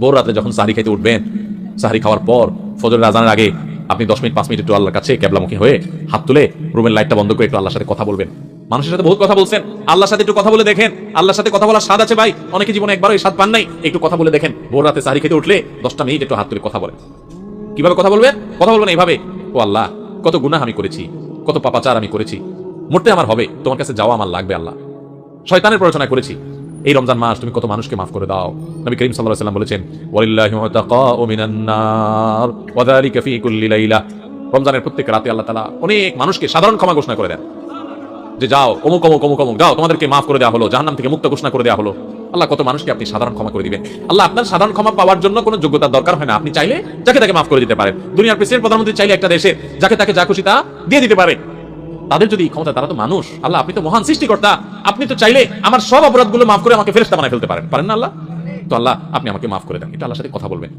ভোর রাতে যখন সাহরি খাইতে উঠবেন, সাহরি খাওয়ার পর ফজরের আজানের আগে আপনি 10 মিনিট 5 মিনিট একটু আল্লাহর কাছে কেবলামুখী হয়ে হাত তুলে রুমের লাইটটা বন্ধ করে একটু আল্লাহর সাথে কথা বলবেন। মানুষের সাথে বহুত কথা বলছেন, আল্লাহর সাথে একটু কথা বলে দেখেন। আল্লাহর সাথে কথা বলার স্বাদ আছে ভাই, অনেকে জীবনে একবারও এই স্বাদ পান নাই। একটু কথা বলে দেখেন, ভোর রাতে সাহরি খেতে উঠলে 10টা মিনিট একটু হাত তুলে কথা বলেন। কিভাবে কথা বলবেন? কথা বলবেন এইভাবে, ও আল্লাহ, কত গুনাহ আমি করেছি, কত পাপাচার আমি করেছি, মরতে আমার হবে, তোমার কাছে যাওয়া আমার লাগবে আল্লাহ। শয়তানের প্ররোচনা করেছি, এই রমজান মাস তুমি কত মানুষকে মাফ করে দাও। নবী করিম সাল্লাল্লাহু আলাইহি ওয়াসাল্লাম বলেছেন, ওয়ালিল্লাহি মুতাকাউ মিনান নার ওয়া যালিকা ফি কুল্লি লাইলা। রমজানের প্রত্যেক রাতে আল্লাহ তাআলা অনেক মানুষকে সাধারণ ক্ষমা ঘোষণা করে দেন, যে যাও অমুক অমুক অমুক অমুক, যাও তোমাদেরকে মাফ করে দেওয়া হলো, জাহান্নাম থেকে মুক্ত ঘোষণা করে দেওয়া হলো। আল্লাহ কত মানুষকে আপনি সাধারণ ক্ষমা করে দিবেন। আল্লাহ আপনার সাধারণ ক্ষমা পাওয়ার জন্য কোনো যোগ্যতার দরকার হয় না, আপনি চাইলে যাকে তাকে মাফ করে দিতে পারেন। দুনিয়ার প্রেসিডেন্ট প্রধানমন্ত্রী চাইলে একটা দেশে যাকে তাকে যা খুশি তা দিয়ে দিতে পারে। তাদের যদি ক্ষমতা, তারা তো মানুষ। আল্লাহ আপনি তো মহান সৃষ্টিকর্তা, আপনি তো চাইলে আমার সব অপরাধগুলো মাফ করে আমাকে ফেরেশতা বানায় ফেলতে পারেন, পারেন না আল্লাহ? তো আল্লাহ আপনি আমাকে মাফ করে দেন। এটা আল্লাহর সাথে কথা বলবেন।